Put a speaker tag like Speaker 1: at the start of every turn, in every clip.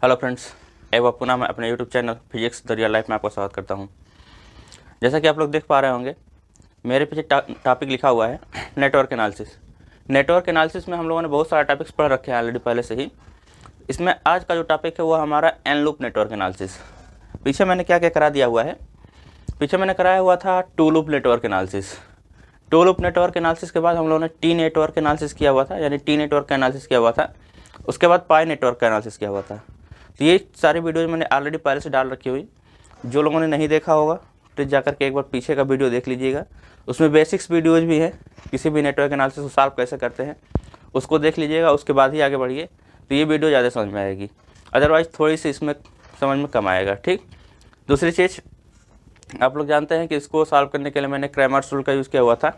Speaker 1: Hello friends, एक बार पुनः मैं अपने YouTube channel physics the real life में आपका स्वागत करता हूं। जैसा कि आप लोग देख पा रहे होंगे, मेरे पीछे टॉपिक लिखा हुआ है नेटवर्क एनालिसिस। नेटवर्क एनालिसिस में हम लोगों ने बहुत सारे टॉपिक्स पढ़ रखे हैं ऑलरेडी पहले से ही। इसमें आज का जो टॉपिक है वो हमारा एन लूप नेटवर्क एनालिसिस। पीछे मैंने क्या क्या करा दिया हुआ है, पीछे मैंने कराया हुआ था two loop network analysis. Two loop network analysis के बाद हम लोगों ने टी नेटवर्क एनालिसिस किया हुआ था, यानी टी नेटवर्क का एनालिसिस किया हुआ था। उसके बाद पाई नेटवर्क का एनालिसिस किया हुआ था। तो ये सारी वीडियोज़ मैंने ऑलरेडी पहले से डाल रखी हुई। जो लोगों ने नहीं देखा होगा तो जाकर के एक बार पीछे का वीडियो देख लीजिएगा। उसमें बेसिक्स वीडियोज़ भी है, किसी भी नेटवर्क एनालिसिस को सॉल्व कैसे करते हैं उसको देख लीजिएगा, उसके बाद ही आगे बढ़िए तो ये वीडियो ज़्यादा समझ में आएगी। अदरवाइज़ थोड़ी सी इसमें समझ में कम आएगा। ठीक, दूसरी चीज़, आप लोग जानते हैं कि इसको सॉल्व करने के लिए मैंने क्रैमर्स रूल का यूज़ किया हुआ था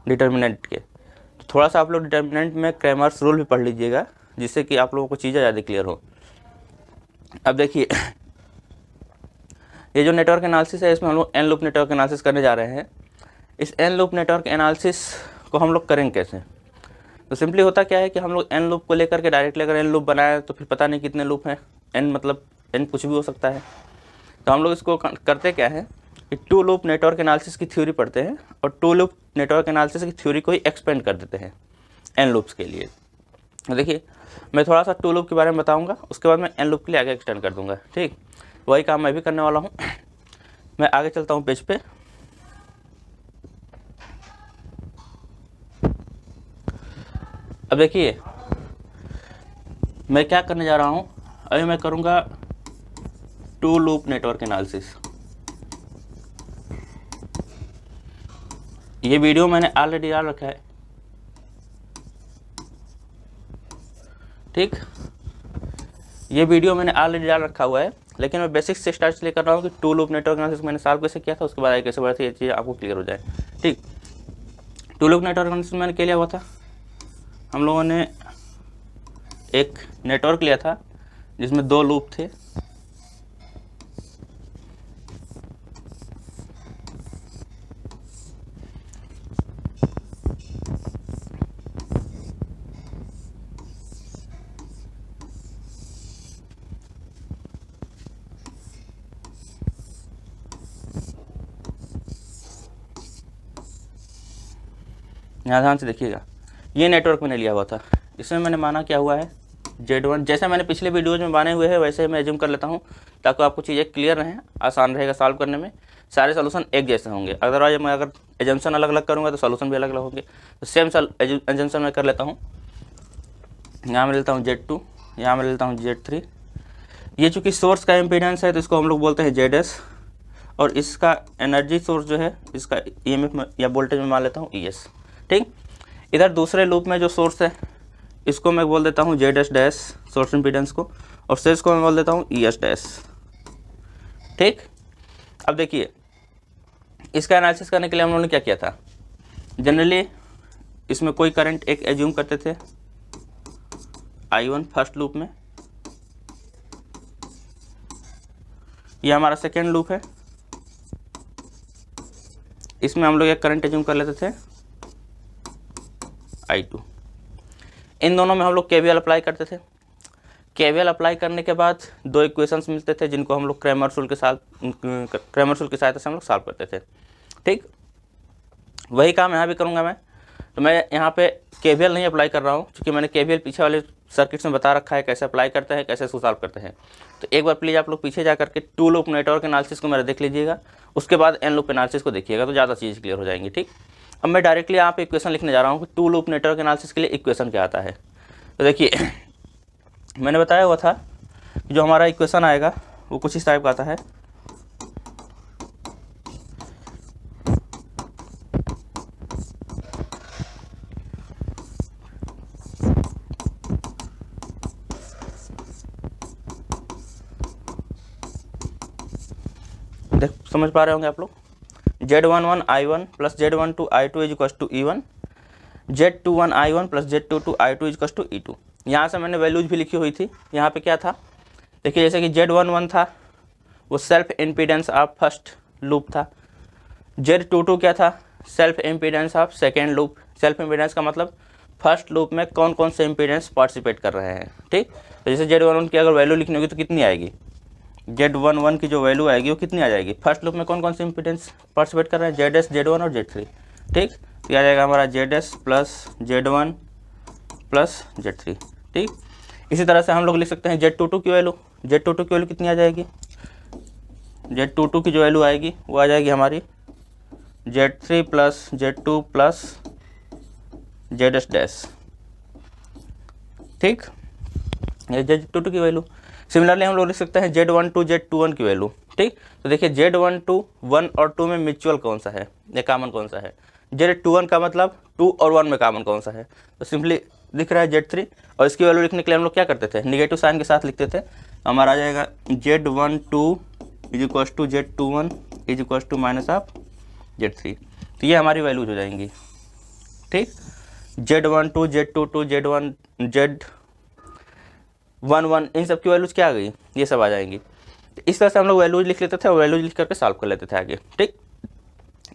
Speaker 1: डिटर्मिनेंट के। तो थोड़ा सा आप लोग डिटर्मिनेंट में क्रैमर्स रूल भी पढ़ लीजिएगा, जिससे कि आप लोगों को चीज़ें ज़्यादा क्लियर हो। अब देखिए, ये जो नेटवर्क एनालिसिस है इसमें हम लोग एन लूप नेटवर्क एनालिसिस करने जा रहे हैं। इस एन लूप नेटवर्क एनालिसिस को हम लोग करेंगे कैसे? तो सिंपली होता क्या है कि हम लोग एन लूप को लेकर के डायरेक्टली अगर एन लूप बनाए तो फिर पता नहीं कितने लूप हैं। एन मतलब एन कुछ भी हो सकता है। तो हम लोग इसको करते क्या है कि टू लूप नेटवर्क एनालिसिस की थ्योरी पढ़ते हैं और टू लूप नेटवर्क एनालिसिस की थ्योरी को ही एक्सपेंड कर देते हैं एन लूप्स के लिए। देखिए, मैं थोड़ा सा टू लूप के बारे में बताऊंगा, उसके बाद मैं एन लूप के लिए आगे एक्सटेंड कर दूंगा। ठीक, वही काम मैं भी करने वाला हूं। मैं आगे चलता हूं पेज पे। अब देखिए, मैं क्या करने जा रहा हूं। अभी मैं करूंगा टू लूप नेटवर्क एनालिसिस। ये वीडियो मैंने ऑलरेडी डाल रखा है। ठीक, ये वीडियो मैंने ऑलरेडी डाल रखा हुआ है, लेकिन मैं बेसिक्स से स्टार्ट इसलिए कर रहा हूँ कि टू लूप नेटवर्क एनालिसिस मैंने सॉल्व कैसे किया था, उसके बाद आगे कैसे बढ़ा था, ये चीज़ आपको क्लियर हो जाए। ठीक, टू लूप नेटवर्क एनालिसिस मैंने क्या लिया हुआ था, हम लोगों ने एक नेटवर्क लिया था जिसमें दो लूप थे। यहाँ ध्यान से देखिएगा, ये नेटवर्क मैंने लिया हुआ था। इसमें मैंने माना क्या हुआ है Z1, जैसे मैंने पिछले वीडियोज में माने हुए हैं वैसे मैं एज्यूम कर लेता हूँ, ताकि आपको चीज़ें क्लियर रहें, आसान रहेगा सॉल्व करने में। सारे सोल्यूशन एक जैसे होंगे। अदरवाइज मैं अगर एजम्पशन अलग अलग करूँगा तो सोल्यूशन भी अलग अलग होंगे। तो सेम एजम्पशन मैं कर लेता हूँ। यहाँ मैं लेता हूँ Z2, यहाँ मैं लेता हूँ Z3। ये चूँकि सोर्स का इम्पीडेंस है तो इसको हम लोग बोलते हैं ZS, और इसका एनर्जी सोर्स जो है इसका EMF या वोल्टेज में मान लेता हूँ ES। ठीक, इधर दूसरे लूप में जो सोर्स है इसको मैं बोल देता हूँ ZS डैश, सोर्स इम्पीडेंस को, और शेष को मैं बोल देता हूँ ES डैश। ठीक, अब देखिए, इसका एनालिसिस करने के लिए हम लोगों ने क्या किया था। जनरली इसमें कोई करंट एक एज्यूम करते थे, I1 फर्स्ट लूप में। ये हमारा सेकेंड लूप है, इसमें हम लोग एक करंट एज्यूम कर लेते थे I2। इन दोनों में हम लोग KVL अप्लाई करते थे। KVL अप्लाई करने के बाद दो इक्वेशंस मिलते थे जिनको हम लोग क्रैमर्स रूल की सहायता से हम लोग सॉल्व करते थे। ठीक, वही काम यहाँ भी करूँगा मैं। तो मैं यहाँ पे KVL नहीं अप्लाई कर रहा हूँ, क्योंकि मैंने KVL पीछे वाले सर्किट्स में बता रखा है कैसे अप्लाई करते हैं, कैसे इसको सॉल्व करते हैं। तो एक बार प्लीज़ आप लोग पीछे जा करके टू लूप नेटवर्क एनालिसिस को मेरा देख लीजिएगा, उसके बाद एन लूप एनालिसिस को देखिएगा तो ज़्यादा चीज़ क्लियर हो जाएंगी। ठीक, अब मैं डायरेक्टली यहाँ पे इक्वेशन लिखने जा रहा हूँ कि टू लूप नेटवर्क एनालिसिस के लिए इक्वेशन क्या आता है। तो देखिए, मैंने बताया हुआ था कि जो हमारा इक्वेशन आएगा वो कुछ इस टाइप का आता है। देख, समझ पा रहे होंगे आप लोग। Z11 I1 plus Z12 I2 is equals to E1, Z21 I1 plus Z22 I2 is equals to E2। यहाँ से मैंने वैल्यूज भी लिखी हुई थी। यहाँ पे क्या था, देखिए, जैसे कि Z11 था वो self impedance of first loop था। Z22 क्या था, self impedance of second loop. Self impedance का मतलब फर्स्ट लूप में कौन कौन से इम्पीडेंस पार्टिसिपेट कर रहे हैं। ठीक, तो जैसे Z11 की अगर वैल्यू लिखनी होगी तो कितनी आएगी, Z11 की जो वैल्यू आएगी वो कितनी आ जाएगी। फर्स्ट लूप में कौन कौन सी इंपीडेंस पार्टिसिपेट कर रहे हैं, ZS, Z1 और Z3, ठीक। तो आ जाएगा हमारा ZS plus Z1 plus Z3, ठीक। इसी तरह से हम लोग लिख सकते हैं Z22 की वैल्यू, Z22 की वैल्यू कितनी आ जाएगी, Z22 की जो वैल्यू आएगी वो आ जाएगी हमारी Z3 plus Z2 plus ZS dash, ठीक, ये Z22 की वैल्यू। सिमिलरली हम लोग लिख सकते हैं Z12 Z21 की वैल्यू, ठीक। तो देखिए Z12 1 और 2 में म्यूचुअल कौन सा है या कॉमन कौन सा है, Z21 का मतलब 2 और 1 में कॉमन कौन सा है, तो सिंपली दिख रहा है Z3। और इसकी वैल्यू लिखने के लिए हम लोग क्या करते थे, निगेटिव साइन के साथ लिखते थे। हमारा आ जाएगा Z12 is equal to Z21 is equal to minus of Z3। तो ये हमारी वैल्यूज हो जाएंगी, ठीक। Z12 Z22 Z1 Z11 इन सब की वैल्यूज क्या आ गई, ये सब आ जाएंगी। तो इस तरह से हम लोग वैल्यूज लिख लेते थे और वैल्यूज लिख करके सॉल्व कर लेते थे आगे, ठीक।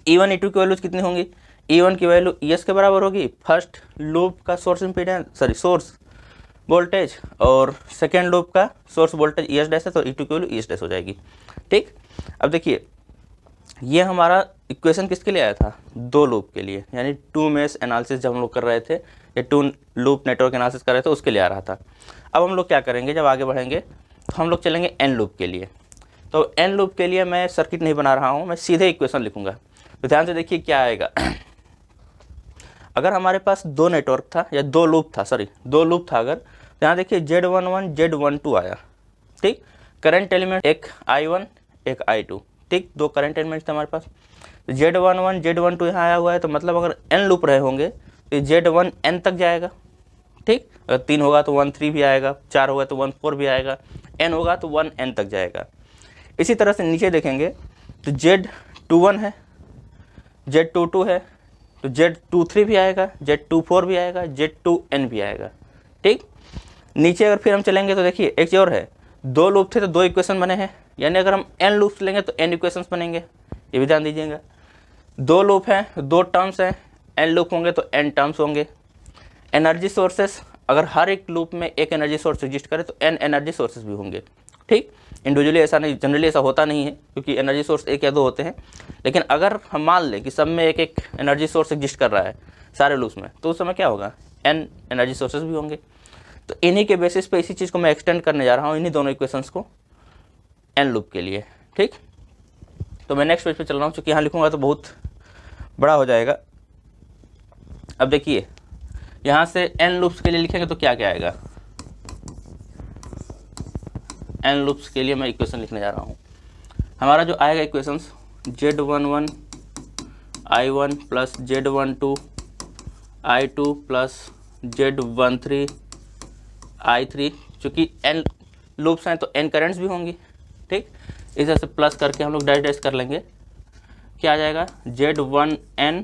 Speaker 1: E1 E2 की वैल्यूज कितनी होंगी, E1 की वैल्यू ES के बराबर होगी, फर्स्ट लूप का सोर्स इम्पीडेंस सोर्स वोल्टेज, और सेकेंड लूप का सोर्स वोल्टेज ES डैश है, तो E2 की वैल्यू ES डैश हो जाएगी, ठीक। अब देखिए ये हमारा इक्वेशन किसके लिए आया था, 2 लूप के लिए, यानी 2 मेश एनालिसिस जब हम लोग कर रहे थे या 2 लूप नेटवर्क एनालिसिस कर रहे थे उसके लिए आ रहा था। अब हम लोग क्या करेंगे, जब आगे बढ़ेंगे तो हम लोग चलेंगे N लूप के लिए। तो N लूप के लिए मैं सर्किट नहीं बना रहा हूँ, मैं सीधे इक्वेशन लिखूंगा। तो ध्यान से देखिए क्या आएगा। अगर हमारे पास 2 नेटवर्क था या 2 लूप था, सॉरी 2 लूप था, अगर यहाँ देखिए Z11 Z12 आया, ठीक। करंट एलिमेंट एक I1 एक I2, ठीक, 2 करंट एलिमेंट्स थे हमारे पास। तो Z11 Z12 यहाँ आया हुआ है, तो मतलब अगर N लूप रहे होंगे तो Z1 N तक जाएगा, ठीक। अगर 3 होगा तो 1 3 भी आएगा, 4 होगा तो 1 4 भी आएगा, N होगा तो 1 N तक जाएगा। इसी तरह से नीचे देखेंगे तो Z21 है, Z22 है, तो Z23 भी आएगा, Z24 भी आएगा, Z2N भी आएगा, ठीक। नीचे अगर फिर हम चलेंगे तो देखिए एक चीज़ और है, 2 लूप थे तो 2 इक्वेशन बने हैं, यानी अगर हम N लूप्स लेंगे तो N इक्वेशंस बनेंगे, ये भी ध्यान दीजिएगा। 2 लूप हैं, 2 टर्म्स हैं, N लूप होंगे तो N टर्म्स होंगे। एनर्जी सोर्सेस, अगर हर एक लूप में एक एनर्जी सोर्स एग्जिस्ट करे तो N एनर्जी सोर्सेस भी होंगे, ठीक। इंडिविजुअली ऐसा नहीं, जनरली ऐसा होता नहीं है क्योंकि एनर्जी सोर्स 1 या 2 होते हैं, लेकिन अगर हम मान लें कि सब में एक एक एनर्जी सोर्स एग्जिस्ट कर रहा है सारे लूप्स में, तो उस समय क्या होगा, N एनर्जी सोर्सेज भी होंगे। तो इन्हीं के बेसिस पे इसी चीज़ को मैं एक्सटेंड करने जा रहा हूँ, इन्हीं दोनों इक्वेशंस को N लूप के लिए, ठीक। तो मैं नेक्स्ट पेज पे चल रहा हूँ, क्योंकि यहाँ लिखूँगा तो बहुत बड़ा हो जाएगा। अब देखिए यहाँ से N लूप्स के लिए लिखेंगे तो क्या क्या आएगा, N लूप्स के लिए मैं इक्वेशन लिखने जा रहा हूँ। हमारा जो आएगा equations Z11 I1 plus Z12 I2 plus Z13 I3, चूँकि N लूप्स हैं तो N करेंट्स भी होंगी, ठीक। इस तरह से प्लस करके हम लोग डैश कर लेंगे, क्या आ जाएगा Z1N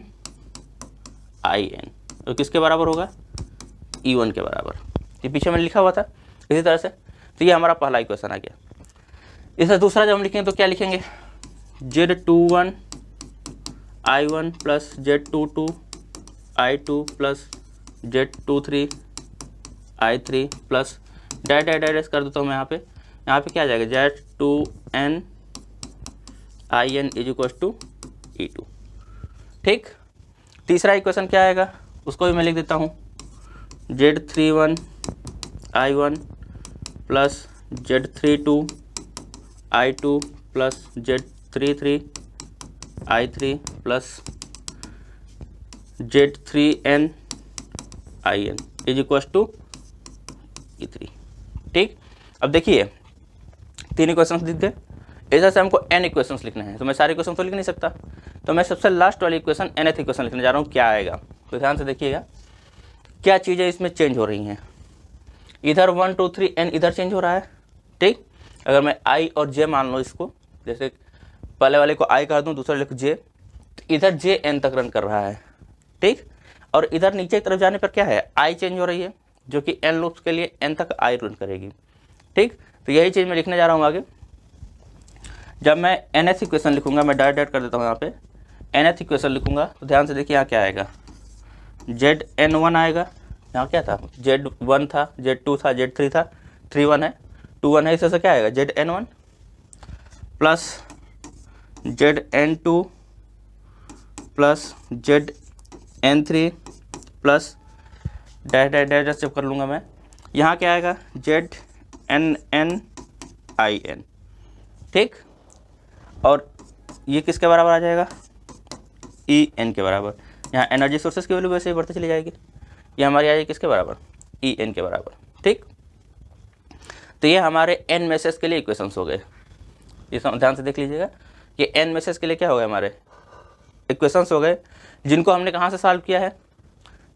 Speaker 1: IN, तो किसके बराबर होगा, E1 के बराबर। ये पीछे मैंने लिखा हुआ था इसी तरह से। तो ये हमारा पहला इक्वेशन आ गया। इससे दूसरा जब हम लिखेंगे तो क्या लिखेंगे, Z21 I1 plus Z22 I2 plus Z23 I3 plus dash कर देता हूँ मैं यहाँ पे क्या आ जाएगा, Z2N IN is equal to E2, ठीक। तीसरा इक्वेशन क्या आएगा उसको भी मैं लिख देता हूँ, Z31 I1 plus Z32 I2 plus Z33 I3 plus Z3N IN is equal to E3, ठीक। अब देखिए 3 इक्वेशंस दिख गए। ऐसा से हमको N इक्वेशंस लिखने हैं, तो मैं सारे इक्वेशन तो लिख नहीं सकता, तो मैं सबसे लास्ट वाली इक्वेशन Nth इक्वेशन लिखने जा रहा हूँ। क्या आएगा, तो ध्यान से देखिएगा क्या चीज़ें इसमें चेंज हो रही हैं। इधर 1 2 3 N इधर चेंज हो रहा है, ठीक। अगर मैं I और J मान लो इसको, जैसे पहले वाले को I कर दूँ, दूसरे वाले को J, तो इधर J N तक रन कर रहा है, ठीक। और इधर नीचे की तरफ जाने पर क्या है, I चेंज हो रही है, जो कि N लूप्स के लिए N तक I रन करेगी, ठीक। तो यही चीज़ मैं लिखने जा रहा हूँ आगे। जब मैं Nth इक्वेशन लिखूंगा, मैं डायरेक्ट कर देता हूँ यहाँ पे Nth इक्वेशन लिखूंगा, तो ध्यान से देखिए यहाँ क्या आएगा, ZN1 आएगा। यहाँ क्या था, Z1 था, Z2 था, Z3 था, 3 1 है, 2 1 है, इससे क्या आएगा Zn1 plus Zn2 plus Zn3 plus dash dash dash dash जब कर लूँगा मैं, यहाँ क्या आएगा Znnin, ठीक। और ये किसके बराबर आ जाएगा, En के बराबर। यहाँ एनर्जी सोर्सेस की वैल्यू वैसे ही बढ़ती चली जाएगी, ये हमारी आ जाएगी किसके बराबर, En के बराबर, ठीक। तो ये हमारे n मैसेज के लिए इक्वेशंस हो गए। ये ध्यान से देख लीजिएगा कि n मैसेज के लिए क्या हो गए, हमारे इक्वेशंस हो गए, जिनको हमने कहाँ से सॉल्व किया है,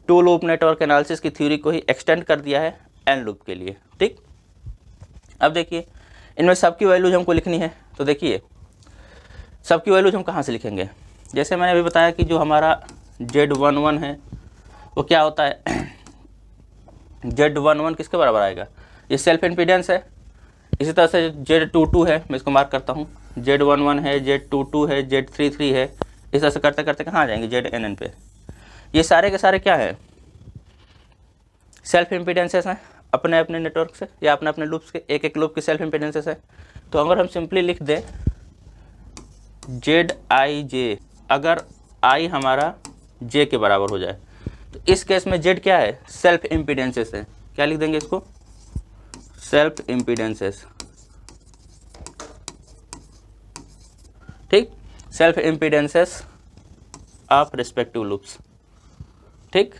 Speaker 1: टू लूप नेटवर्क एनालिसिस की थ्योरी को ही एक्सटेंड कर दिया है n लूप के लिए, ठीक। अब देखिए इनमें सबकी वैल्यूज हमको लिखनी है, तो देखिए सबकी वैल्यूज हम कहाँ से लिखेंगे। जैसे मैंने अभी बताया कि जो हमारा Z11 है वो क्या होता है, Z11 किसके बराबर आएगा, ये सेल्फ इम्पीडेंस है। इसी तरह से Z22 है, मैं इसको मार्क करता हूँ, Z11 है, Z22 है, Z33 है, इस तरह से करते करते कहाँ आ जाएंगे Znn पे। ये सारे के सारे क्या है, सेल्फ इम्पीडेंसेस हैं अपने अपने नेटवर्क से या अपने अपने लूप्स के, एक एक लूप की सेल्फ इम्पीडेंसेस है। तो अगर हम सिंपली लिख दें Zij, अगर I हमारा J के बराबर हो जाए, तो इस केस में Z क्या है, सेल्फ इम्पीडेंसेस है। क्या लिख देंगे इसको, सेल्फ इम्पीडेंसेस, ठीक, self impedances of respective loops, ठीक,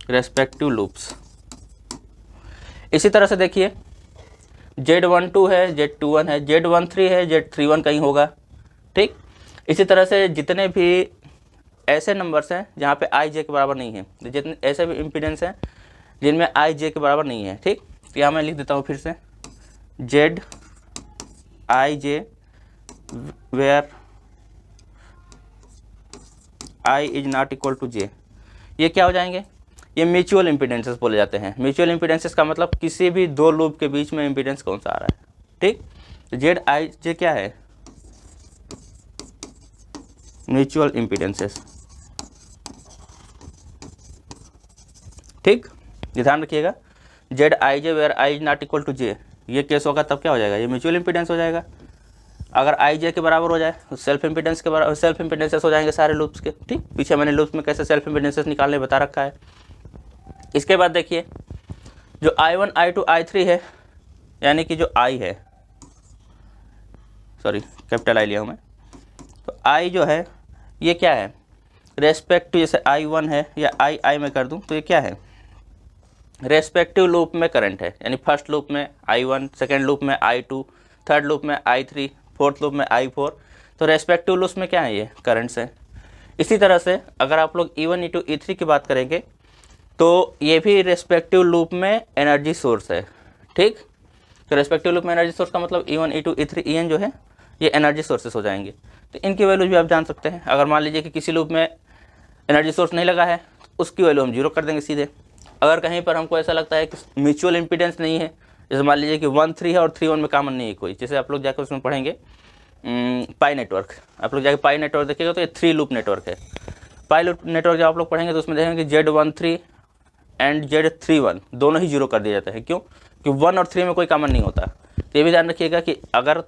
Speaker 1: रेस्पेक्टिव लूप्स। इसी तरह से देखिए Z12 है, Z21 है, Z13 है, Z31 कहीं होगा, ठीक। इसी तरह से जितने भी ऐसे नंबर्स हैं जहाँ पे I J के बराबर नहीं है, जितने ऐसे भी इम्पीडेंस हैं जिनमें I J के बराबर नहीं है, ठीक। तो यहाँ मैं लिख देता हूँ फिर से Zij where I is not equal to J, ये क्या हो जाएंगे, ये म्यूचुअल इम्पीडेंसेस बोले जाते हैं। म्यूचुअल इम्पीडेंसेस का मतलब किसी भी दो लूप के बीच में इम्पीडेंस कौन सा आ रहा है, ठीक। तो Zij क्या है, म्यूचुअल इम्पीडेंसेस, ठीक। ध्यान रखिएगा Zij where I is not equal to J, ये केस होगा तब क्या हो जाएगा, ये म्यूचुअल इम्पीडेंस हो जाएगा। अगर I J के बराबर हो जाए तो सेल्फ इम्पीडेंस के बराबर, सेल्फ इम्पीडेंसेस हो जाएंगे सारे लूप्स के, ठीक। पीछे मैंने लूप्स में कैसे सेल्फ इम्पीडेंसेस निकालने बता रखा है। इसके बाद देखिए जो I1 I2 I3 है, यानी कि जो I है, सॉरी कैपिटल I लिया हूँ मैं, तो I जो है ये क्या है, रेस्पेक्टिव, जैसे I1 है या I में कर दूँ तो ये क्या है, रेस्पेक्टिव लूप में करंट है, यानी फर्स्ट लूप में I1, सेकेंड लूप में I2, थर्ड लूप में I3, फोर्थ लूप में I4, तो रेस्पेक्टिव लूप्स में क्या है, ये करंट्स हैं। इसी तरह से अगर आप लोग E1 E2 E3 की बात करेंगे तो ये भी रेस्पेक्टिव लूप में एनर्जी सोर्स है, ठीक। तो रेस्पेक्टिव लूप में एनर्जी सोर्स का मतलब E1 E2 E3 En जो है ये एनर्जी सोर्सेस हो जाएंगे। तो इनकी वैल्यूज भी आप जान सकते हैं। अगर मान लीजिए कि किसी लूप में एनर्जी सोर्स नहीं लगा है तो उसकी वैल्यू हम 0 कर देंगे सीधे। अगर कहीं पर हमको ऐसा लगता है कि म्यूचुअल इम्पीडेंस नहीं है, जैसे मान लीजिए कि 1 3 है और 3 1 में कॉमन नहीं है कोई, जैसे आप लोग जाकर उसमें पढ़ेंगे पाई नेटवर्क, आप लोग जाकर पाई नेटवर्क देखिएगा तो ये 3 लूप नेटवर्क है। पाई लूप नेटवर्क जब आप लोग पढ़ेंगे तो उसमें देखेंगे कि Z13 एंड Z31 दोनों ही 0 कर दिया जाता है। क्यों, कि 1 और 3 में कोई कॉमन नहीं होता। तो ये भी ध्यान रखिएगा कि अगर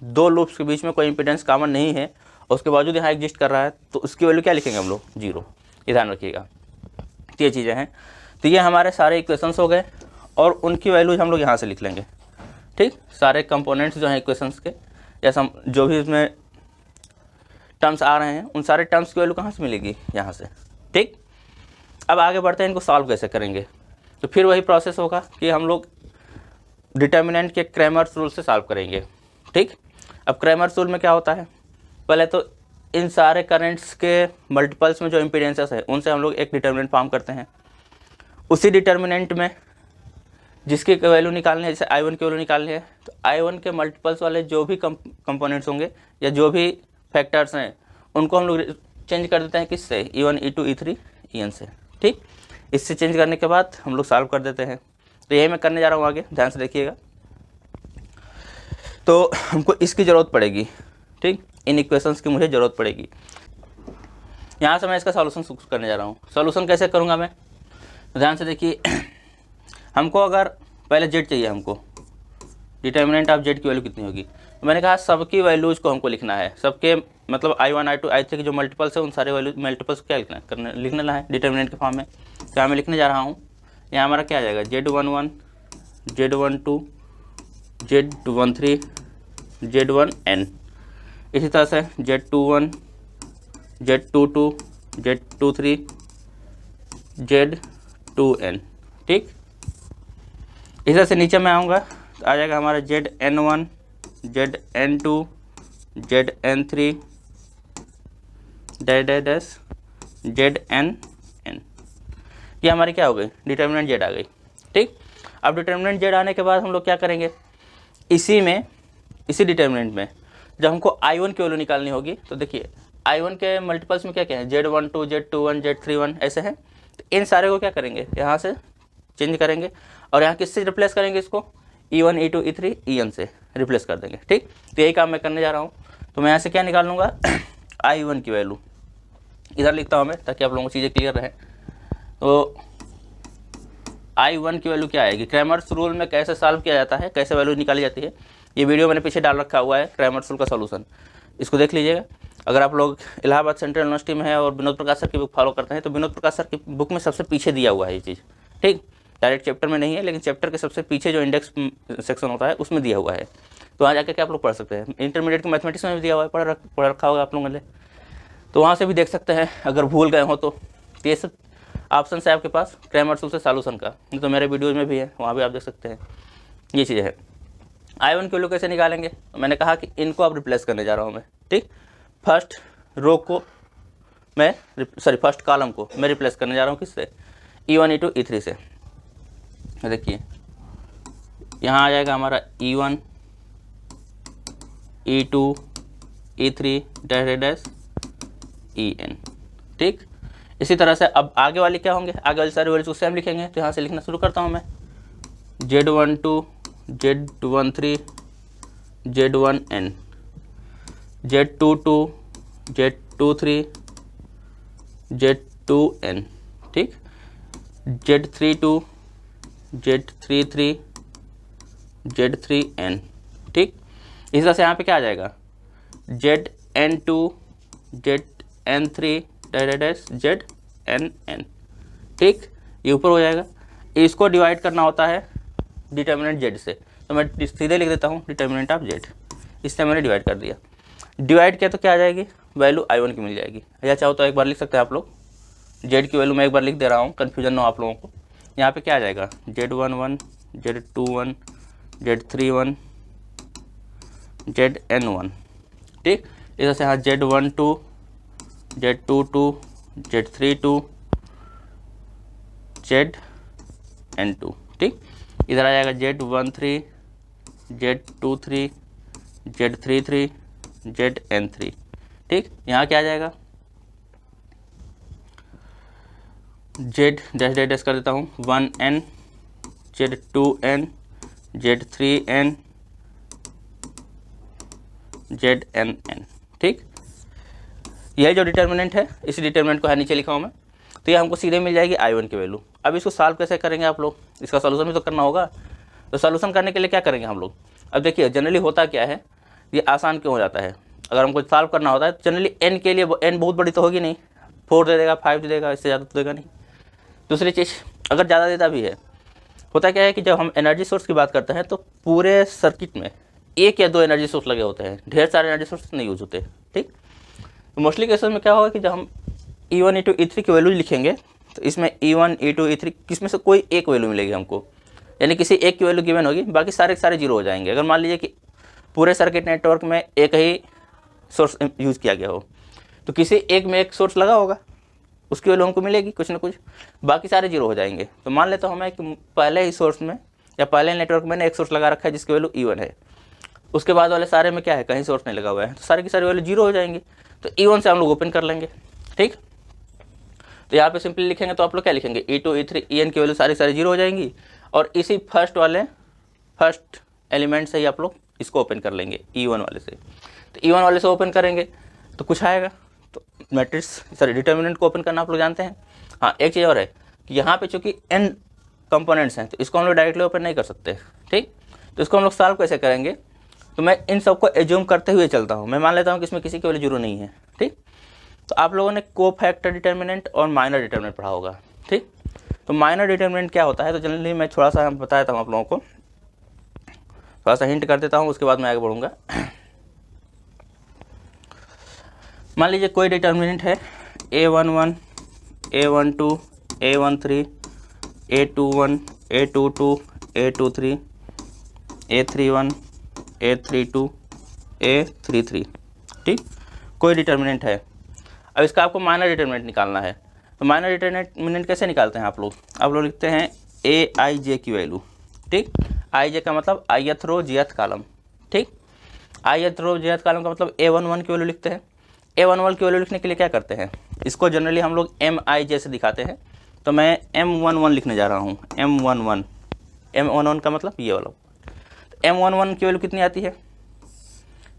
Speaker 1: दो लूप्स के बीच में कोई इंपीडेंस कॉमन नहीं है और उसके बावजूद यहाँ एग्जिस्ट कर रहा है तो उसकी वैल्यू क्या लिखेंगे हम लोग, 0। ये ध्यान रखिएगा। तो ये चीज़ें हैं। तो ये हमारे सारे इक्वेशंस हो गए और उनकी वैल्यूज हम लोग यहाँ से लिख लेंगे, ठीक। सारे कंपोनेंट्स जो हैं इक्वेशंस के, या जो भी इसमें टर्म्स आ रहे हैं उन सारे टर्म्स की वैल्यू कहाँ से मिलेगी, यहाँ से, ठीक। अब आगे बढ़ते हैं, इनको सॉल्व कैसे करेंगे। तो फिर वही प्रोसेस होगा कि हम लोग डिटर्मिनेंट के क्रैमर्स रूल से सॉल्व करेंगे, ठीक। अब क्रैमर्स रूल में क्या होता है, पहले तो इन सारे करंट्स के मल्टीपल्स में जो इम्पीडेंसेस है उनसे हम लोग एक डिटर्मिनेंट फॉर्म करते हैं। उसी डिटर्मिनेंट में जिसकी वैल्यू निकालनी है, जैसे I1 की वैल्यू निकालनी है तो I1 के मल्टीपल्स वाले जो भी कंपोनेंट्स होंगे या जो भी फैक्टर्स हैं उनको हम लोग चेंज कर देते हैं किससे, E1 E2 E3 En से, ठीक। इससे चेंज करने के बाद हम लोग सॉल्व कर देते हैं। तो यही मैं करने जा रहा हूँ आगे, ध्यान से देखिएगा। तो हमको इसकी ज़रूरत पड़ेगी, ठीक, इन इक्वेशंस की मुझे ज़रूरत पड़ेगी। यहाँ से मैं इसका सॉल्यूशन करने जा रहा हूँ। सॉल्यूशन कैसे करूँगा मैं, तो ध्यान से देखिए, हमको अगर पहले जेड चाहिए, हमको डिटर्मिनेंट ऑफ जेड की वैल्यू कितनी होगी। तो मैंने कहा सबकी वैल्यूज़ को हमको लिखना है, सबके मतलब I1 I2 I3 के जो मल्टीपल्स है उन सारे वैल्यू मल्टीपल्स को क्या लिखना है डिटर्मिनेंट के फॉर्म में। तो यहाँ मैं लिखने जा रहा हूँ, यहाँ हमारा क्या आ जाएगा Z11 Z12 Z13 Z1n, इसी तरह से Z21 Z22 Z23 Z2n। ठीक, इस तरह से नीचे मैं आऊँगा तो आ जाएगा हमारा ZN1 ZN2 ZN3 ZNn। ये हमारी क्या हो गई, डिटर्मिनेंट जेड आ गई। ठीक, अब डिटर्मिनेंट जेड आने के बाद हम लोग क्या करेंगे, इसी डिटर्मिनेंट में जब हमको I1 की वैल्यू निकालनी होगी, तो देखिए I1 के मल्टीपल्स में क्या क्या है, Z12 Z21 Z31 ऐसे हैं। तो इन सारे को क्या करेंगे, यहाँ से चेंज करेंगे और यहाँ किससे रिप्लेस करेंगे, इसको E1 E2 E3 En से रिप्लेस कर देंगे। ठीक, तो यही काम मैं करने जा रहा हूँ। तो मैं यहाँ से क्या निकाल लूँगा, I1 की वैल्यू इधर लिखता हूँ मैं, ताकि आप लोगों को चीज़ें क्लियर रहे। तो I1 की वैल्यू क्या आएगी, क्रैमर्स रूल में कैसे सॉल्व किया जाता है, कैसे वैल्यू निकाली जाती है, ये वीडियो मैंने पीछे डाल रखा हुआ है, क्रैमर्स रूल का सॉल्यूशन, इसको देख लीजिएगा। अगर आप लोग इलाहाबाद सेंट्रल यूनिवर्सिटी में है और विनोद प्रकाश सर की बुक फॉलो करते हैं, तो विनोद प्रकाश सर की बुक में सबसे पीछे दिया हुआ है ये चीज़। ठीक, डायरेक्ट चैप्टर में नहीं है, लेकिन चैप्टर के सबसे पीछे जो इंडेक्स सेक्शन होता है उसमें दिया हुआ है। तो वहाँ जाकर के आप लोग पढ़ सकते हैं। इंटरमीडिएट के मैथमेटिक्स में भी दिया हुआ है, पढ़ रखा होगा आप लोगों ने, तो वहाँ से भी देख सकते हैं अगर भूल गए हो तो। ये सब ऑप्शन है आपके पास क्रैमर्स रूल से सॉल्यूशन का, तो मेरे वीडियोज़ में भी है, वहाँ भी आप देख सकते हैं। ये चीज़ें हैं। I1 की वैल्यू कैसे निकालेंगे, तो मैंने कहा कि इनको आप रिप्लेस करने जा रहा हूँ मैं। ठीक, फर्स्ट रो को मैं फर्स्ट कॉलम को मैं रिप्लेस करने जा रहा हूँ किससे, E1 E2 E3 से। देखिए यहाँ आ जाएगा हमारा E1 E2 E3 dash En। ठीक, इसी तरह से अब आगे वाले क्या होंगे, आगे वाली सारी वैल्यूज को सेम लिखेंगे। तो यहाँ से लिखना शुरू करता हूँ मैं, Z12 Z13 Z1n Z22 Z23 Z2n। ठीक, Z32 Z33 Z3n। ठीक, इस तरह से यहाँ पे क्या आ जाएगा, ZN2 ZN3 ZNn। ठीक, ये ऊपर हो जाएगा। इसको डिवाइड करना होता है डिटर्मिनेंट जेड से, तो मैं सीधे लिख देता हूँ डिटर्मिनेंट ऑफ जेड। इससे मैंने डिवाइड कर दिया, डिवाइड किया तो क्या आ जाएगी, वैल्यू I1 की मिल जाएगी। या चाहो तो एक बार लिख सकते हैं आप लोग, जेड की वैल्यू मैं एक बार लिख दे रहा हूँ, कन्फ्यूजन ना हो आप लोगों को। यहाँ पे क्या आ जाएगा, Z11 Z21 Z31 ZN1। ठीक, इस तरह से यहाँ Z12 Z22 Z32 ZN2। ठीक, इधर आ जाएगा Z13 Z23 Z33 ZN3। ठीक, यहाँ क्या आ जाएगा, Z डैश डैश डैश कर देता हूँ, 1n Z2n Z3n ZNn। ठीक, यह जो डिटर्मिनेंट है, इसी डिटर्मिनेंट को है नीचे लिखा हूँ मैं। तो ये हमको सीधे मिल जाएगी I1 की वैल्यू। अब इसको सॉल्व कैसे करेंगे आप लोग, इसका सॉल्यूशन भी तो करना होगा। तो सॉल्यूशन करने के लिए क्या करेंगे हम लोग, अब देखिए जनरली होता क्या है, ये आसान क्यों हो जाता है, अगर हमको सॉल्व करना होता है तो जनरली n के लिए, n बहुत बड़ी तो होगी नहीं, 4 दे देगा 5 दे देगा, इससे ज़्यादा तो देगा नहीं। दूसरी चीज़, अगर ज़्यादा देता भी है, होता क्या है कि जब हम एनर्जी सोर्स की बात करते हैं तो पूरे सर्किट में 1 या 2 एनर्जी सोर्स लगे होते हैं, ढेर सारे एनर्जी सोर्स नहीं यूज होते। ठीक, तो मोस्टली केसेस में क्या होगा कि जब हम E1 E2 E3 की वैल्यू लिखेंगे तो इसमें E1 E2 E3 किसमें से कोई एक वैल्यू मिलेगी हमको, यानी किसी एक की वैल्यू गिवन होगी, बाकी सारे के सारे जीरो हो जाएंगे। अगर मान लीजिए कि पूरे सर्किट नेटवर्क में एक ही सोर्स यूज़ किया गया हो, तो किसी एक में एक सोर्स लगा होगा, उसकी वैल्यू हमको मिलेगी कुछ ना कुछ, बाकी सारे जीरो हो जाएंगे। तो मान लेता हूँ मैं कि पहले ही सोर्स में या पहले नेटवर्क में एक सोर्स लगा रखा है जिसकी वैल्यू E1 है, उसके बाद वाले सारे में क्या है, कहीं सोर्स नहीं लगा हुआ है, तो सारी की सारी वैल्यू जीरो हो जाएंगी। तो E1 से हम लोग ओपन कर लेंगे। ठीक, तो यहाँ पे सिंपली लिखेंगे तो आप लोग क्या लिखेंगे, E2 E3 En की वैल्यू सारी सारी जीरो हो जाएंगी, और इसी फर्स्ट एलिमेंट से ही आप लोग इसको ओपन कर लेंगे E1 वाले से। तो E1 वाले से ओपन करेंगे तो कुछ आएगा, तो मैट्रिक्स डिटर्मिनेंट को ओपन करना आप लोग जानते हैं। हाँ, एक चीज़ और है कि यहाँ पे चूँकि n कंपोनेंट्स हैं तो इसको हम लोग डायरेक्टली ओपन नहीं कर सकते, ठीक। तो इसको हम लोग सॉल्व कैसे करेंगे, तो मैं इन सबको एज्यूम करते हुए चलता हूँ। मैं मान लेता हूँ कि इसमें किसी की वैल्यू 0 नहीं है, ठीक। तो आप लोगों ने कोफैक्टर डिटर्मिनेंट और माइनर डिटर्मिनेंट पढ़ा होगा, ठीक। तो माइनर डिटर्मिनेंट क्या होता है, तो जनरली मैं थोड़ा सा बता देता हूँ आप लोगों को, थोड़ा सा हिंट कर देता हूँ, उसके बाद मैं आगे बढ़ूँगा। मान लीजिए कोई डिटर्मिनेंट है A11, A12, A13, A21, A22, A23, A31, A32, A33, ठीक। कोई डिटर्मिनेंट है। अब इसका आपको माइनर डिटर्मिनेंट निकालना है। तो माइनर डिटर्मिनेंट कैसे निकालते हैं आप लोग लिखते हैं Aij की वैल्यू, ठीक। Ij का मतलब ith रो jth कॉलम, ठीक। ith रो jth कॉलम का मतलब A11 की वैल्यू लिखते हैं। A11 की वैल्यू लिखने के लिए क्या करते हैं, इसको जनरली हम लोग Mij से दिखाते हैं। तो मैं M11 लिखने जा रहा हूँ, M11 का मतलब ये वाला। तो M11 की वैल्यू कितनी आती है,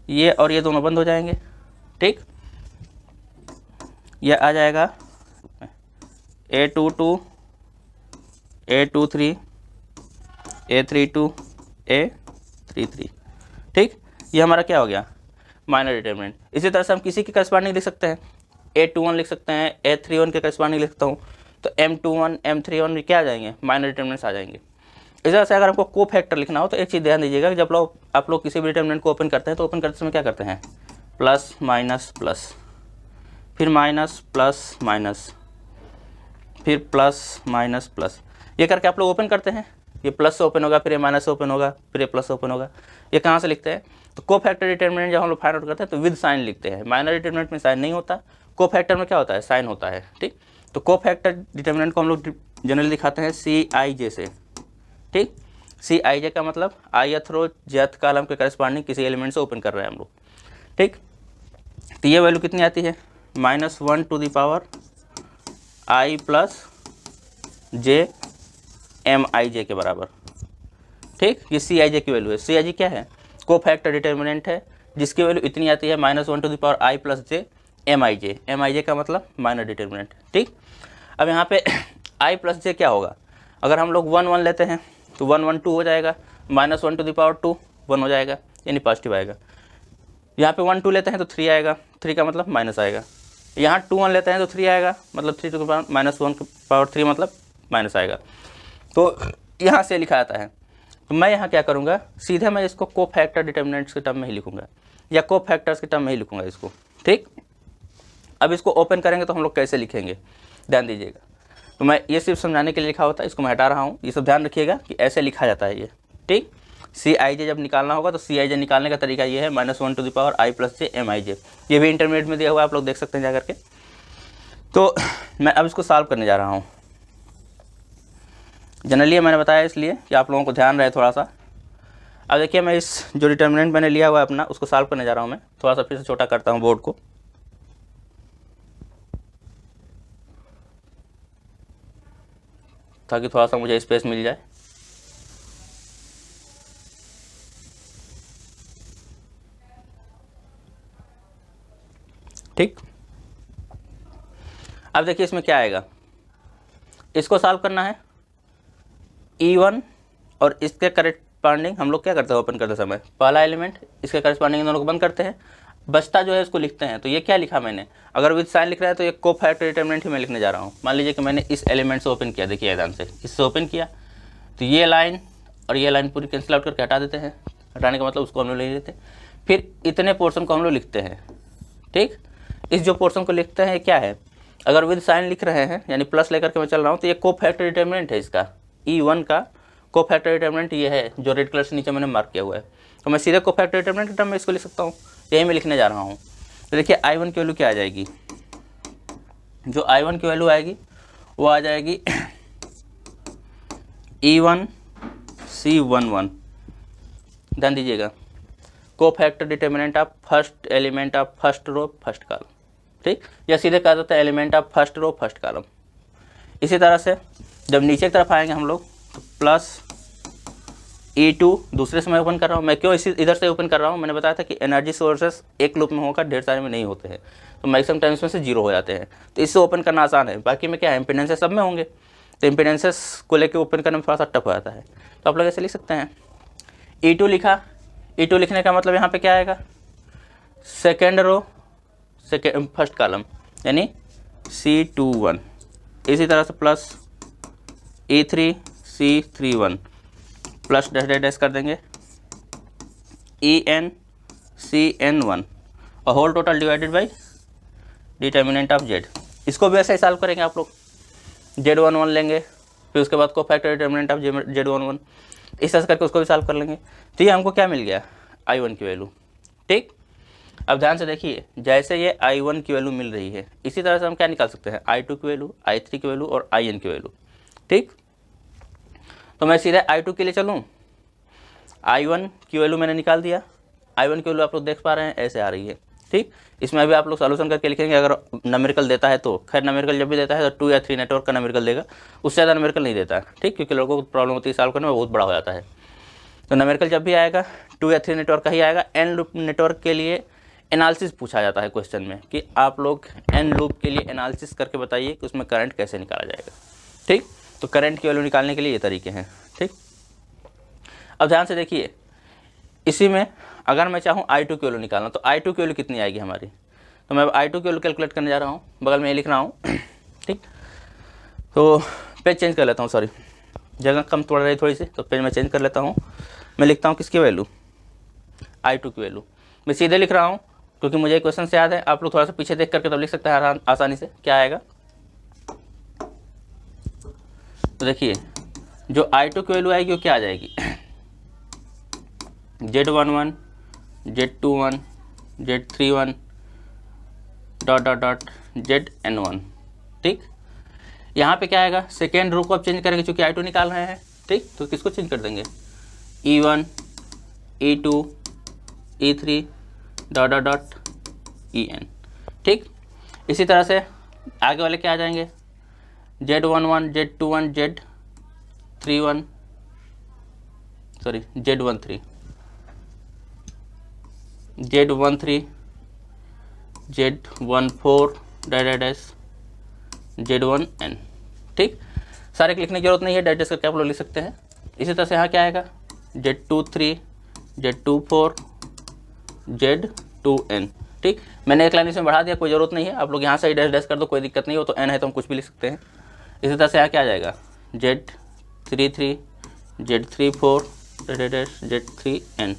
Speaker 1: ये और ये दोनों बंद हो जाएंगे, ठीक। यह आ जाएगा A22, A23, A32, A33, ठीक। ये हमारा क्या हो गया, माइनर डिटर्मिनेंट। इसी तरह से हम किसी के करस्पॉन्डिंग लिख सकते हैं, A21 लिख सकते हैं, A31 के करस्पॉन्डिंग लिख सकता हूँ। तो M21, M31 क्या आ जाएंगे, माइनर डिटर्मिनेंट्स आ जाएंगे। इस तरह से अगर हमको कोफैक्टर लिखना हो तो एक चीज़ ध्यान दीजिएगा कि जब आप लोग किसी भी डिटर्मिनेंट को ओपन करते हैं तो ओपन करते समय क्या करते हैं, प्लस माइनस प्लस, फिर माइनस प्लस माइनस, फिर प्लस माइनस प्लस, ये करके आप लोग ओपन करते हैं। ये प्लस से ओपन होगा, फिर ये माइनस से ओपन होगा, फिर ये प्लस से ओपन होगा। ये कहाँ से लिखते हैं, तो कोफैक्टर डिटर्मिनेंट जब हम लोग फाइंड आउट करते हैं तो विद साइन लिखते हैं। माइनर डिटर्मिनेंट में साइन नहीं होता, कोफैक्टर में क्या होता है, साइन होता है, ठीक। तो कोफैक्टर डिटर्मिनेंट को हम लोग जनरली दिखाते हैं Cij से, ठीक। Cij का मतलब ith रो jth कॉलम के करस्पॉन्डिंग किसी एलिमेंट से ओपन कर रहे हैं हम लोग, ठीक। तो ये वैल्यू कितनी आती है, -1 to the power i plus j Mij के बराबर, ठीक। ये Cij की वैल्यू है। Cij क्या है, कोफैक्टर डिटर्मिनेंट है जिसकी वैल्यू इतनी आती है -1 to the power i plus j Mij। Mij का मतलब माइनर डिटर्मिनेंट, ठीक। अब यहाँ पे i प्लस j क्या होगा, अगर हम लोग 1 1 लेते हैं तो 1 1 2 हो जाएगा, -1 टू द पावर 2 1 हो जाएगा, यानी पॉजिटिव आएगा। यहाँ पे 1 2 लेते हैं तो 3 आएगा, 3 का मतलब माइनस आएगा। यहाँ 2 1 लेते हैं तो 3 आएगा, मतलब 3 टू द पावर -1 की पावर 3 मतलब माइनस आएगा। तो यहाँ से लिखा जाता है। तो मैं यहाँ क्या करूँगा, सीधे मैं इसको कोफैक्टर डिटर्मिनेंट्स के टर्म में ही लिखूँगा या कोफैक्टर्स के टर्म में ही लिखूँगा इसको, ठीक। अब इसको ओपन करेंगे तो हम लोग कैसे लिखेंगे, ध्यान दीजिएगा। तो मैं ये सिर्फ समझाने के लिए लिखा होता है, इसको मैं हटा रहा हूँ। ये सब ध्यान रखिएगा कि ऐसे लिखा जाता है ये, ठीक। Cij जब निकालना होगा तो Cij निकालने का तरीका ये है -1 to the power i plus j Mij। ये भी इंटरमीडिएट में दिया हुआ है, आप लोग देख सकते हैं जा करके। तो मैं अब इसको सॉल्व करने जा रहा हूँ। जनरली मैंने बताया इसलिए कि आप लोगों को ध्यान रहे थोड़ा सा। अब देखिए मैं इस जो डिटर्मिनेंट मैंने लिया हुआ है अपना, उसको सॉल्व करने जा रहा हूँ। मैं थोड़ा सा फिर से छोटा करता हूँ बोर्ड को, ताकि थोड़ा सा मुझे स्पेस मिल जाए। ठीक, अब देखिए इसमें क्या आएगा, इसको सॉल्व करना है। E1 और इसके करस्पॉन्डिंग हम लोग क्या करते हैं ओपन करते समय, पहला एलिमेंट इसके करस्पॉन्डिंग दोनों को बंद करते हैं, बचता जो है इसको लिखते हैं। तो ये क्या लिखा मैंने, अगर विद साइन लिख रहा है तो ये कोफैक्टर डिटर्मिनेंट ही मैं लिखने जा रहा हूँ। मान लीजिए कि मैंने इस एलिमेंट से ओपन किया, देखिए ध्यान से, इससे ओपन किया तो ये लाइन और ये लाइन पूरी कैंसिल आउट करके हटा देते हैं। हटाने का मतलब उसको हम लोग ले लेते हैं। फिर इतने पोर्शन को हम लोग लिखते हैं, ठीक। इस जो पोर्शन को लिखते हैं क्या है, अगर विद साइन लिख रहे हैं यानी प्लस लेकर के मैं चल रहा हूँ तो ये कोफैक्टर डिटर्मिनेंट है। इसका E1 का कोफैक्टर डिटर्मिनेंट ये है जो रेड कलर से नीचे मैंने मार्क किया हुआ है। तो मैं सीधे कोफैक्टर डिटर्मिनेंट के टर्म में इसको लिख सकता हूँ, यही मैं लिखने जा रहा हूँ। तो देखिए I1 की वैल्यू क्या आ जाएगी, जो I1 की वैल्यू आएगी वो आ जाएगी E1 C11। ध्यान दीजिएगा, cofactor determinant of first element of first row first column, ठीक, या सीधे कहा जाता है element of first row first column. इसी तरह से जब नीचे की तरफ आएंगे हम लोग तो प्लस E2 दूसरे से मैं ओपन कर रहा हूँ। मैं क्यों इधर से ओपन कर रहा हूँ, मैंने बताया था कि एनर्जी सोर्सेस एक लूप में होकर ढेर सारे में नहीं होते हैं, तो मैक्सिमम टाइम्स में से 0 हो जाते हैं। तो इससे ओपन करना आसान है। बाकी में क्या है, इम्पीडेंस सब में होंगे। तो इम्पीडेंसेस को लेके ओपन करने में थोड़ा सा टफ हो जाता है। तो आप लोग ऐसे लिख सकते हैं, E2 लिखा, E2 लिखने का मतलब यहाँ पे क्या आएगा, सेकेंड रो फर्स्ट कॉलम यानी C21, इसी तरह से plus E3 C31 plus dash dash dash कर देंगे EN CN1 और whole total divided by determinant of Z। इसको भी ऐसे ही सॉल्व करेंगे आप लोग, Z11 लेंगे, फिर उसके बाद को फैक्टर डिटर्मिनेंट ऑफ Z11, इस तरह करके उसको भी सॉल्व कर लेंगे। तो ये हमको क्या मिल गया, I1 की वैल्यू। ठीक, अब ध्यान से देखिए, जैसे ये I1 की वैल्यू मिल रही है, इसी तरह से हम क्या निकाल सकते हैं, I2 की वैल्यू, I3 की वैल्यू और IN की वैल्यू। ठीक, तो मैं सीधे I2 के लिए चलूँ, I1 की वैल्यू मैंने निकाल दिया, I1 की वैल्यू आप लोग देख पा रहे हैं ऐसे आ रही है। ठीक, इसमें अभी आप लोग सॉल्यूशन करके लिखेंगे, अगर नंबरिकल देता है तो, खैर नंबरिकल जब भी देता है तो 2 या 3 नेटवर्क का नंबरिकल देगा, उससे ज़्यादा नंबरिकल नहीं देता है। ठीक, क्योंकि लोगों को प्रॉब्लम होती है सॉल्व करने में, बहुत बड़ा हो जाता है। तो नंबरिकल जब भी आएगा 2 या 3 नेटवर्क का ही आएगा। एन लूप नेटवर्क के लिए एनालिसिस पूछा जाता है क्वेश्चन में कि आप लोग एन लूप के लिए एनालिसिस करके बताइए कि उसमें करंट कैसे निकाला जाएगा। ठीक, तो करंट की वैल्यू निकालने के लिए ये तरीके हैं। ठीक, अब ध्यान से देखिए, इसी में अगर मैं चाहूँ I2 की वैल्यू निकालना, तो I2 की वैल्यू कितनी आएगी हमारी, तो मैं I2 की वैल्यू कैलकुलेट करने जा रहा हूँ, बगल में ये लिख रहा हूँ। ठीक, तो पेज चेंज कर लेता हूँ, सॉरी जगह कम पड़ रही थोड़ी सी, तो पेज में चेंज कर लेता हूँ। मैं लिखता हूँ किसकी वैल्यू, I2 की वैल्यू। मैं सीधे लिख रहा हूँ क्योंकि मुझे क्वेश्चन से याद है, आप लोग थोड़ा सा पीछे देख करके तब लिख सकते हैं आसानी से। क्या आएगा, तो देखिए जो I2 की वैल्यू आएगी वो क्या आ जाएगी, Z11 Z21 Z31 dot dot dot ZN1। ठीक, यहाँ पे क्या आएगा, सेकेंड रो को अब चेंज करेंगे क्योंकि I2 निकाल रहे हैं। ठीक, तो किसको चेंज कर देंगे, E1 E2 E3 dot dot dot EN। ठीक, इसी तरह से आगे वाले क्या आ जाएंगे, Z11 Z21 Z31 sorry Z13 Z13 Z14 dash dash Z1N। ठीक, सारे लिखने की जरूरत नहीं है, डाइजेस्ट करके आप लोग लिख सकते हैं। इसी तरह से यहाँ क्या आएगा, Z23 Z24 Z2N। ठीक, मैंने एक लाइन इसमें बढ़ा दिया, कोई ज़रूरत नहीं है, आप लोग यहाँ से ही डैश डैश कर दो, कोई दिक्कत नहीं हो। तो N है तो हम कुछ भी लिख सकते हैं। इसी तरह से यहाँ क्या आ जाएगा, Z33 Z34 dash dash Z3N।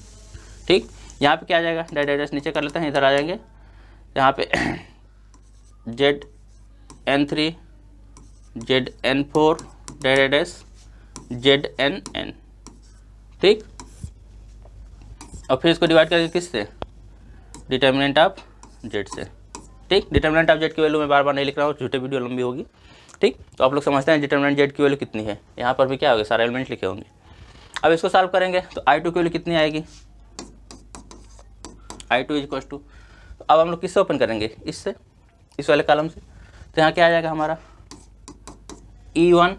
Speaker 1: ठीक, यहाँ पे क्या आ जाएगा, डैश डैश नीचे कर लेते हैं, इधर आ जाएंगे, यहाँ पे ZN3 ZN4 dash dash ZNN। ठीक, और फिर इसको डिवाइड करके किससे, डिटर्मिनेंट ऑफ Z से। ठीक, डिटर्मिनेंट ऑफ Z की वैल्यू मैं बार बार नहीं लिख रहा हूँ, झूठे वीडियो लंबी होगी। ठीक, तो आप लोग समझते हैं डिटर्मिनेंट Z की वैल्यू कितनी है, यहाँ पर भी क्या होगा, सारे एलिमेंट लिखे होंगे। अब इसको सॉल्व करेंगे तो I2 की वैल्यू कितनी आएगी, I2 इज इक्वल्स टू, अब हम लोग किससे ओपन करेंगे, इससे, इस वाले कॉलम से। तो यहाँ क्या आ जाएगा हमारा E1,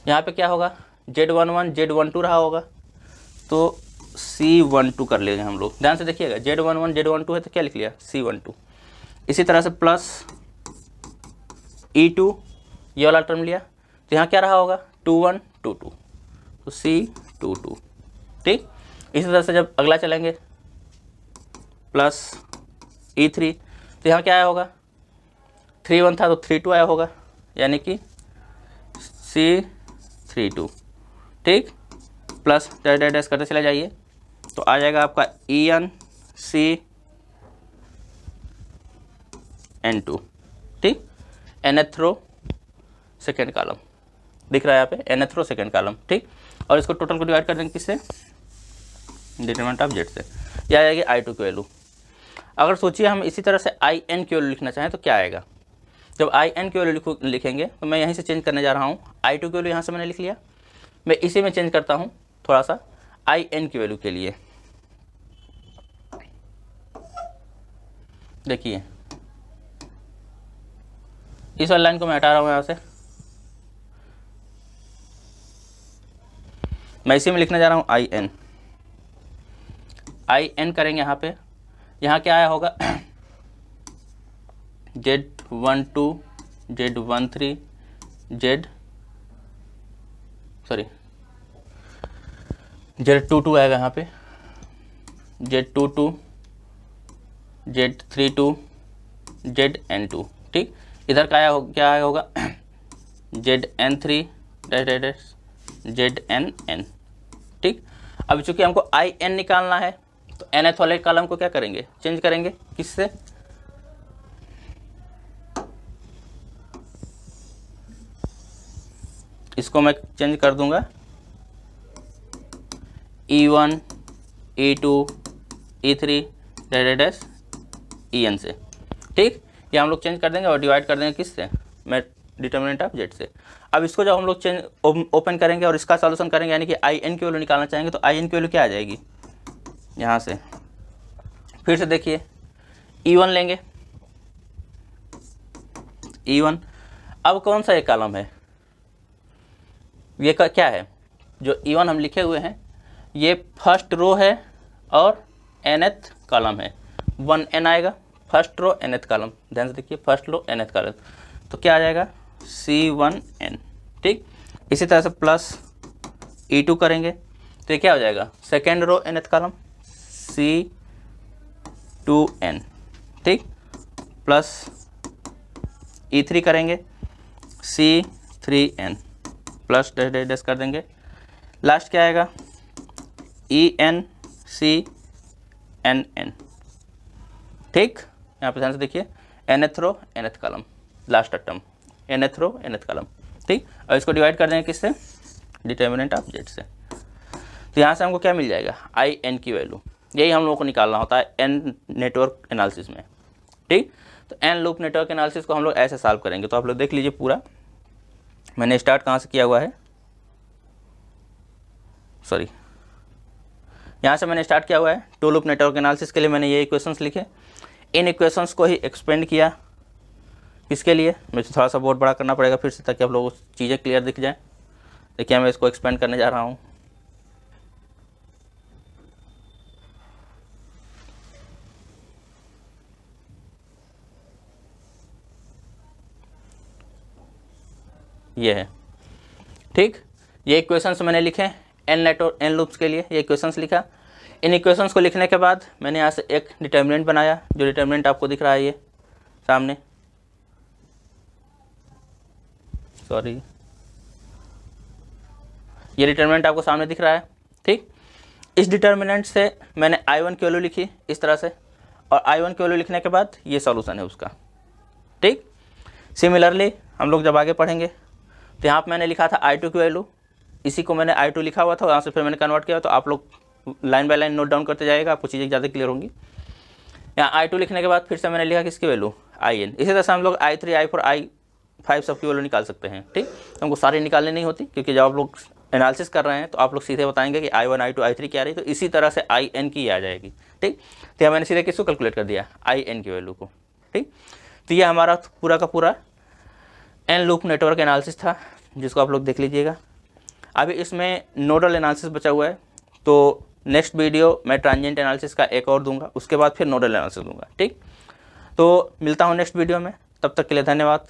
Speaker 1: यहाँ पे क्या होगा, Z11 Z12 रहा होगा, तो C12 कर लेंगे हम लोग। ध्यान से देखिएगा, Z11 Z12 है तो क्या लिख लिया, C12। इसी तरह से प्लस E2, ये वाला टर्म लिया, तो यहाँ क्या रहा होगा, 21 22, तो C22। ठीक, इसी तरह से जब अगला चलेंगे प्लस E3, तो यहाँ क्या आया होगा, 31 था तो 32 आया होगा, यानी कि C32। ठीक, प्लस डैश डैश डैश करते चले जाइए, तो आ जाएगा आपका EN CN2। ठीक, nth रो सेकेंड कॉलम दिख रहा है यहाँ पे, nth रो सेकेंड कॉलम। ठीक, और इसको टोटल को डिवाइड कर देंगे किससे, डिटरमिनेंट ऑफ Z से। यह आ जाएगी I2 की वैल्यू। अगर सोचिए हम इसी तरह से IN की वैल्यू लिखना चाहें तो क्या आएगा, जब IN की वैल्यू लिखेंगे तो मैं यहीं से चेंज करने जा रहा हूँ। I2 की वैल्यू यहाँ से मैंने लिख लिया, मैं इसी में चेंज करता हूँ थोड़ा सा IN की वैल्यू के लिए। देखिए इस वाली लाइन को मैं हटा रहा हूँ यहाँ से, मैं इसी में लिखने जा रहा हूँ IN करेंगे यहाँ पे। यहाँ क्या आया होगा, Z12 Z13 Z sorry Z22 आएगा यहाँ पे, Z22, Z32, ZN2, ठीक। इधर क्या आया होगा ZN3 ZNN, ठीक। अब चूंकि हमको IN निकालना है तो nth वाले कॉलम को क्या करेंगे, चेंज करेंगे, किससे, इसको मैं चेंज कर दूंगा E1 E2 E3 EN से, ठीक। ये हम लोग चेंज कर देंगे और डिवाइड कर देंगे किससे, मैं डिटर्मिनेंट ऑफ Z से। अब इसको जब हम लोग चेंज ओपन करेंगे और इसका सॉल्यूशन करेंगे, यानी कि IN की वैल्यू निकालना चाहेंगे, तो IN की वैल्यू क्या आ जाएगी, यहाँ से फिर से देखिए E1 लेंगे, E1। अब कौन सा एक कॉलम है, ये क्या है, जो E1 हम लिखे हुए हैं ये फर्स्ट रो है और nth कॉलम है, 1n आएगा, फर्स्ट रो nth कॉलम, ध्यान से देखिए, फर्स्ट रो nth कॉलम, तो क्या आ जाएगा C1n, ठीक। इसी तरह से प्लस E2 करेंगे तो ये क्या हो जाएगा, second row nth column C2n, ठीक, प्लस E3 करेंगे C3n, प्लस डैश कर देंगे, लास्ट क्या आएगा ENCNN, ठीक। यहाँ पे ध्यान से देखिए nth रो nth column, last term nth रो nth कॉलम, ठीक। और इसको डिवाइड कर देंगे किससे, डिटर्मिनेंट ऑफ Z से। तो यहाँ से हमको क्या मिल जाएगा, IN की वैल्यू, यही हम लोगों को निकालना होता है N नेटवर्क एनालिसिस में, ठीक। तो N लूप नेटवर्क एनालिसिस को हम लोग ऐसे सॉल्व करेंगे। तो आप लोग देख लीजिए पूरा, मैंने स्टार्ट कहाँ से किया हुआ है, सॉरी यहाँ से मैंने स्टार्ट किया हुआ है। टू लूप नेटवर्क एनालिसिस के लिए मैंने ये इक्वेशंस लिखे, इन इक्वेशंस को ही एक्सपेंड किया, किसके लिए, मुझे थोड़ा सा बोर्ड बड़ा करना पड़ेगा फिर से ताकि आप लोगों को चीज़ें क्लियर दिख जाए। देखिए मैं इसको एक्सपेंड करने जा रहा हूँ, ये है, ठीक। ये इक्वेशंस मैंने लिखे N नेटवर्क N लूप्स के लिए, ये इक्वेशंस लिखा। इन इक्वेशंस को लिखने के बाद मैंने यहाँ से एक डिटर्मिनेंट बनाया, जो डिटर्मिनेंट आपको दिख रहा है ये सामने, सॉरी ये डिटर्मिनेंट आपको सामने दिख रहा है, ठीक। इस डिटर्मिनेंट से मैंने I1 की वैल्यू लिखी इस तरह से, और I1 की वैल्यू लिखने के बाद ये सॉल्यूशन है उसका, ठीक। सिमिलरली हम लोग जब आगे पढ़ेंगे तो यहाँ पर मैंने लिखा था I2 की वैल्यू, इसी को मैंने I2 लिखा हुआ था, यहाँ से फिर मैंने कन्वर्ट किया। तो आप लोग line by line note down करते जाएगा, आपको चीज़ें ज़्यादा क्लियर होंगी। यहाँ I2 लिखने के बाद फिर से मैंने लिखा किसकी वैल्यू, IN। इसी तरह से हम लोग I3 I4 I5 सबकी वैल्यू निकाल सकते हैं, ठीक। तो हमको सारी निकालनी नहीं होती, क्योंकि जब आप लोग एनालिसिस कर रहे हैं तो आप लोग सीधे बताएंगे कि I1 I2 I3 क्या रही, तो इसी तरह से IN की आ जाएगी, ठीक। तो यहाँ मैंने सीधे किसको कैलकुलेट कर दिया, IN की वैल्यू को, ठीक। तो ये हमारा पूरा का पूरा N लूप नेटवर्क एनालिसिस था, जिसको आप लोग देख लीजिएगा। अभी इसमें नोडल एनालिसिस बचा हुआ है, तो नेक्स्ट वीडियो मैं ट्रांजिएंट एनालिसिस का एक और दूंगा, उसके बाद फिर नोडल एनालिसिस दूंगा, ठीक। तो मिलता हूँ नेक्स्ट वीडियो में, तब तक के लिए धन्यवाद।